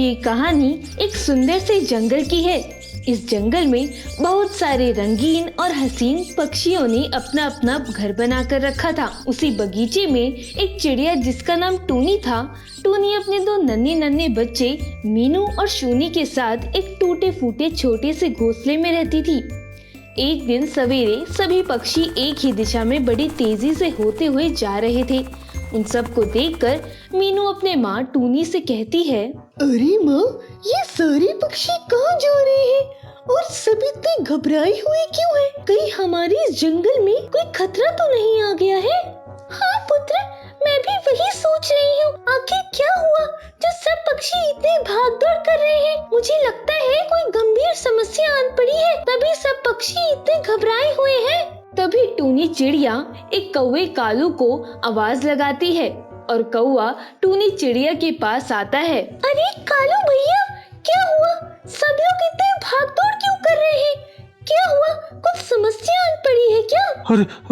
ये कहानी एक सुंदर से जंगल की है। इस जंगल में बहुत सारे रंगीन और हसीन पक्षियों ने अपना अपना घर बनाकर रखा था। उसी बगीचे में एक चिड़िया जिसका नाम टूनी था। टूनी अपने दो नन्हे नन्हे बच्चे मीनू और शूनी के साथ एक टूटे फूटे छोटे से घोंसले में रहती थी। एक दिन सवेरे सभी पक्षी एक ही दिशा में बड़ी तेजी से होते हुए जा रहे थे। उन सब को देखकर मीनू अपने माँ टूनी से कहती है, अरे माँ, ये सारे पक्षी कहाँ जा रहे हैं और सभी इतने घबराए हुए क्यों हैं? कहीं हमारे इस जंगल में कोई खतरा तो नहीं आ गया है? हाँ पुत्र, मैं भी वही सोच रही हूँ। आखिर क्या हुआ जो सब पक्षी इतने भाग दौड़ कर रहे हैं? मुझे लगता है कोई गंभीर समस्या आन पड़ी है, तभी सब पक्षी इतने घबराए हुए हैं। तभी टूनी चिड़िया एक कौवे कालू को आवाज लगाती है और कौवा टूनी चिड़िया के पास आता है। अरे कालू भैया, क्या हुआ? सब लोग इतने भाग दौड़ क्यों कर रहे हैं? क्या हुआ? कुछ समस्या आन पड़ी है क्या?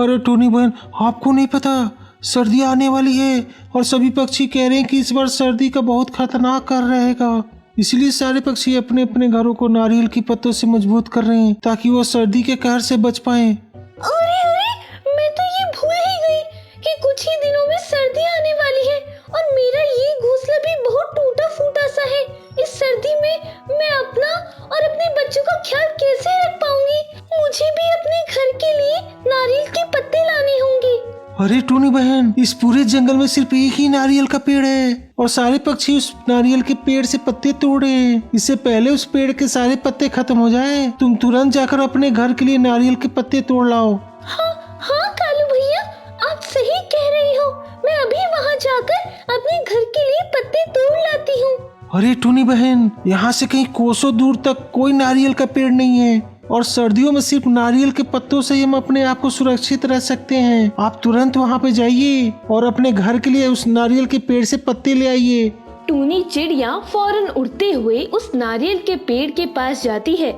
अरे टोनी बहन, आपको नहीं पता, सर्दी आने वाली है और सभी पक्षी कह रहे हैं कि इस बार सर्दी का बहुत खतरनाक कर रहेगा। इसलिए सारे पक्षी अपने अपने घरों को नारियल की पत्तों से मजबूत कर रहे हैं ताकि वो सर्दी के कहर से बच पाएं। अरे, मैं तो ये भूल ही गई कि कुछ ही दिनों में सर्दी आने वाली है और मेरा ये घोंसला भी बहुत टूटा फूटा सा है। इस सर्दी में मैं अपना और अपने बच्चों का ख्याल कैसे रख पाऊंगी? मुझे भी अपने घर के लिए नारियल के पत्ते लाने होंगे। अरे टोनी बहन, इस पूरे जंगल में सिर्फ एक ही नारियल का पेड़ है और सारे पक्षी उस नारियल के पेड़ से पत्ते तोड़ रहे हैं। इससे पहले उस पेड़ के सारे पत्ते खत्म हो जाए, तुम तुरंत जाकर अपने घर के लिए नारियल के पत्ते तोड़ लाओ। हाँ कालू भैया, आप सही कह रही हो। मैं अभी वहाँ जाकर अपने घर के लिए पत्ते तोड़ लाती हूँ। अरे टोनी बहन, यहाँ से कहीं कोसों दूर तक कोई नारियल का पेड़ नहीं है और सर्दियों में सिर्फ नारियल के पत्तों से हम अपने आप को सुरक्षित रह सकते हैं। आप तुरंत वहाँ पे जाइए और अपने घर के लिए उस नारियल के पेड़ से पत्ते ले आइए। टूनी चिड़िया फौरन उड़ते हुए उस नारियल के पेड़ के पास जाती है,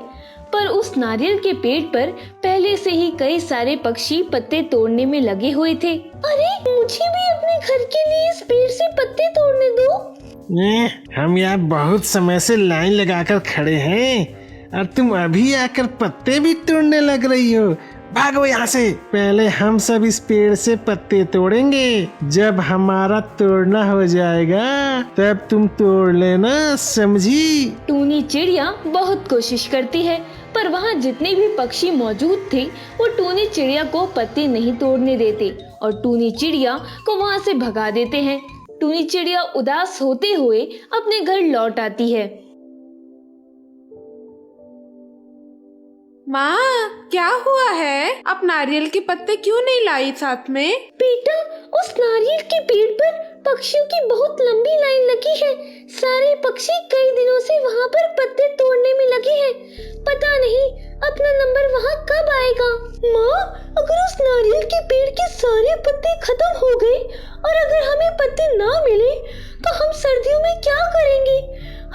पर उस नारियल के पेड़ पर पहले से ही कई सारे पक्षी पत्ते तोड़ने में लगे हुए थे। अरे, मुझे भी अपने घर के लिए इस पेड़ से पत्ते तोड़ने दो। हम यहाँ बहुत समय से लाइन लगाकर खड़े हैं और तुम अभी आकर पत्ते भी तोड़ने लग रही हो। भागो यहाँ से। पहले हम सब इस पेड़ से पत्ते तोड़ेंगे, जब हमारा तोड़ना हो जाएगा तब तुम तोड़ लेना, समझी? टूनी चिड़िया बहुत कोशिश करती है, पर वहाँ जितने भी पक्षी मौजूद थे वो टूनी चिड़िया को पत्ते नहीं तोड़ने देते और टूनी चिड़िया को वहाँ से भगा देते हैं। टूनी चिड़िया उदास होते हुए अपने घर लौट आती है। माँ, क्या हुआ है? आप नारियल के पत्ते क्यों नहीं लाई साथ में? बेटा, उस नारियल के पेड़ पर पक्षियों की बहुत लंबी लाइन लगी है। सारे पक्षी कई दिनों से वहाँ पर पत्ते तोड़ने में लगे हैं। पता नहीं अपना नंबर वहाँ कब आएगा। माँ, अगर उस नारियल के पेड़ के सारे पत्ते खत्म हो गए और अगर हमें पत्ते ना मिले तो हम सर्दियों में क्या करेंगे?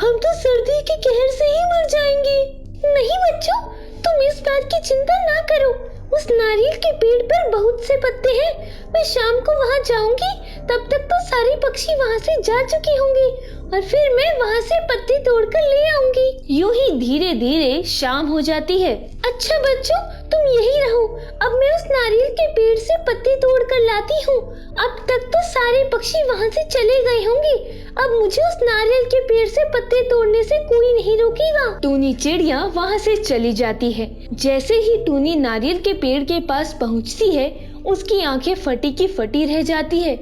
हम तो सर्दी के कहर से ही मर जाएंगे। नहीं बच्चों, तुम इस बात की चिंता ना करो। उस नारियल के पेड़ पर बहुत से पत्ते हैं। मैं शाम को वहाँ जाऊंगी, तब तक तो सारे पक्षी वहाँ से जा चुके होंगे और फिर मैं वहाँ से पत्ते तोड़कर ले आऊंगी। यूं ही धीरे धीरे शाम हो जाती है। अच्छा बच्चों, तुम यही रहो। अब मैं उस नारियल के पेड़ से पत्ते तोड़कर लाती हूँ। अब तक तो सारे पक्षी वहाँ से चले गए होंगे। अब मुझे उस नारियल के पेड़ से पत्ते तोड़ने से कोई नहीं रोकेगा। टूनी चिड़िया वहाँ से चली जाती है। जैसे ही टूनी नारियल के पेड़ के पास पहुँचती है, उसकी आंखें फटी की फटी रह जाती है।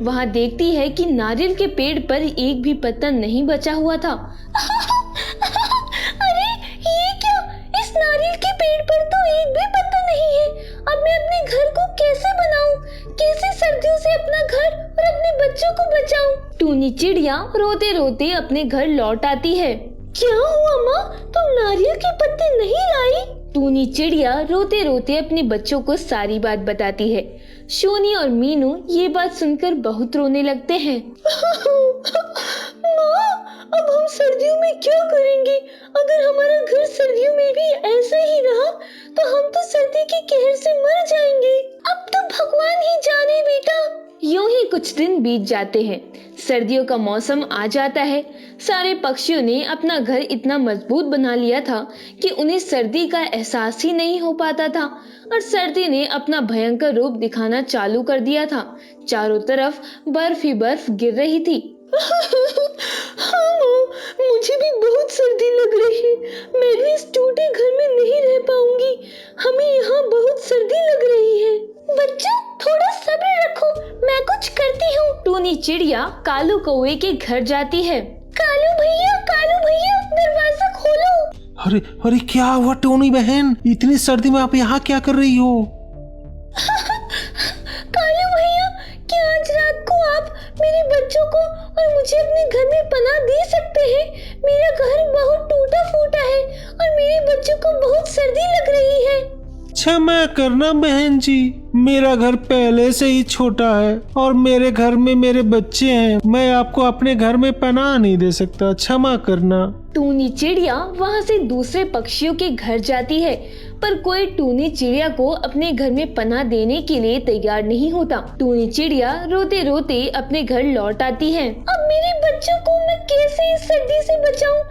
वहाँ देखती है कि नारियल के पेड़ पर एक भी पत्ता नहीं बचा हुआ था। अरे, ये क्या? इस नारियल के पेड़ पर तो एक भी पत्ता नहीं है। अब मैं अपने घर को कैसे बनाऊं? कैसे सर्दियों से अपना घर और अपने बच्चों को बचाऊं? टूनी चिड़िया रोते रोते अपने घर लौट आती है। क्या हुआ माँ, तुम नारियल के पत्ते नहीं लाई? टूनी चिड़िया रोते रोते अपने बच्चों को सारी बात बताती है। शूनी और मीनू ये बात सुनकर बहुत रोने लगते हैं। माँ, अब हम सर्दियों में क्या करेंगे? अगर हमारा घर सर्दियों में भी ऐसा ही रहा तो हम तो सर्दी के कहर से मर जाएंगे। अब तो भगवान ही जाने बेटा। यूं ही कुछ दिन बीत जाते हैं। सर्दियों का मौसम आ जाता है। सारे पक्षियों ने अपना घर इतना मजबूत बना लिया था कि उन्हें सर्दी का एहसास ही नहीं हो पाता था और सर्दी ने अपना भयंकर रूप दिखाना चालू कर दिया था। चारों तरफ बर्फ ही बर्फ गिर रही थी। हाँ, मुझे भी बहुत सर्दी लग रही है। मैं भी इस टूटे घर में नहीं रह पाऊंगी। हमें यहाँ बहुत सर्दी लग रही है। बच्चों, थोड़ा सब्र रखो, मैं कुछ करती हूँ। टूनी चिड़िया कालू कौवे के घर जाती है। कालू भैया, दरवाजा खोलो। अरे अरे, क्या हुआ टोनी बहन? इतनी सर्दी में आप यहाँ क्या कर रही हो? कालू भैया, क्या आज रात को आप मेरे बच्चों को और मुझे अपने घर में पनाह दे सकते हैं? मेरा घर बहुत टूटा फूटा है और मेरे बच्चों को बहुत सर्दी लग रही है। क्षमा करना बहन जी, मेरा घर पहले से ही छोटा है और मेरे घर में मेरे बच्चे हैं। मैं आपको अपने घर में पनाह नहीं दे सकता, क्षमा करना। टूनी चिड़िया वहाँ से दूसरे पक्षियों के घर जाती है, पर कोई टूनी चिड़िया को अपने घर में पनाह देने के लिए तैयार नहीं होता। टूनी चिड़िया रोते रोते अपने घर लौट आती है। अब मेरे बच्चों को मैं कैसे इस सर्दी से बचाऊं?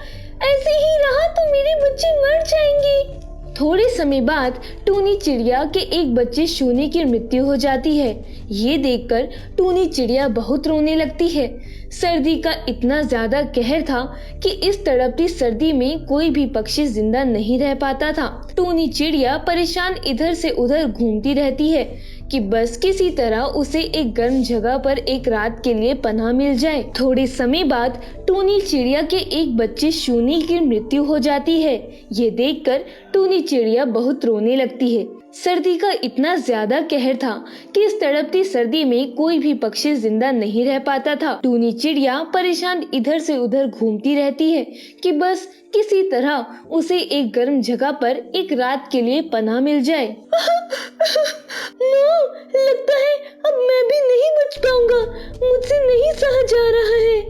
ऐसे ही रहा तो मेरे बच्चे मर जाएंगे। थोड़े समय बाद टूनी चिड़िया के एक बच्चे शूनी की मृत्यु हो जाती है। ये देखकर टूनी चिड़िया बहुत रोने लगती है। सर्दी का इतना ज्यादा कहर था कि इस तड़पती सर्दी में कोई भी पक्षी जिंदा नहीं रह पाता था। टूनी चिड़िया परेशान इधर से उधर घूमती रहती है कि बस किसी तरह उसे एक गर्म जगह पर एक रात के लिए पनाह मिल जाए। थोड़े समय बाद टूनी चिड़िया के एक बच्चे शूनी की मृत्यु हो जाती है। ये देखकर टूनी चिड़िया बहुत रोने लगती है। सर्दी का इतना ज्यादा कहर था कि इस तड़पती सर्दी में कोई भी पक्षी जिंदा नहीं रह पाता था। टूनी चिड़िया परेशान इधर से उधर घूमती रहती है कि बस किसी तरह उसे एक गर्म जगह पर एक रात के लिए पनाह मिल जाए। माँ, लगता है अब मैं भी नहीं बच पाऊंगा। मुझसे नहीं सहा जा रहा है।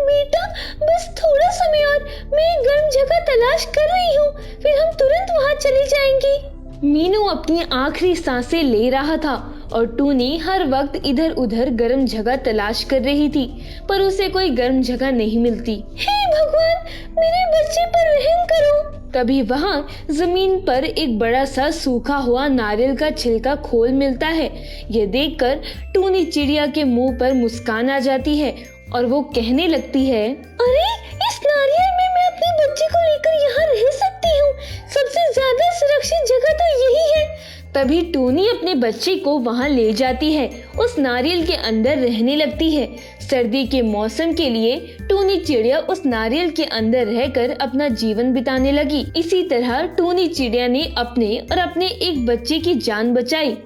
बेटा, बस थोड़ा समय और, मैं एक गर्म जगह तलाश कर रही हूँ, फिर हम तुरंत वहाँ चली जाएंगी। मीनू अपनी आखिरी सांसें ले रहा था और टूनी हर वक्त इधर उधर गर्म जगह तलाश कर रही थी, पर उसे कोई गर्म जगह नहीं मिलती। हे भगवान, मेरे बच्चे पर रहम करो। तभी वहाँ जमीन पर एक बड़ा सा सूखा हुआ नारियल का छिलका खोल मिलता है। ये देखकर टूनी चिड़िया के मुंह पर मुस्कान आ जाती है और वो कहने लगती है, अरे, इस नारियल में मैं अपने बच्चे को लेकर यहाँ रह सकती हूँ। सबसे ज्यादा सुरक्षित जगह तो यही है। तभी टूनी अपने बच्चे को वहाँ ले जाती है, उस नारियल के अंदर रहने लगती है। सर्दी के मौसम के लिए टूनी चिड़िया उस नारियल के अंदर रहकर अपना जीवन बिताने लगी। इसी तरह टूनी चिड़िया ने अपने और अपने एक बच्चे की जान बचाई।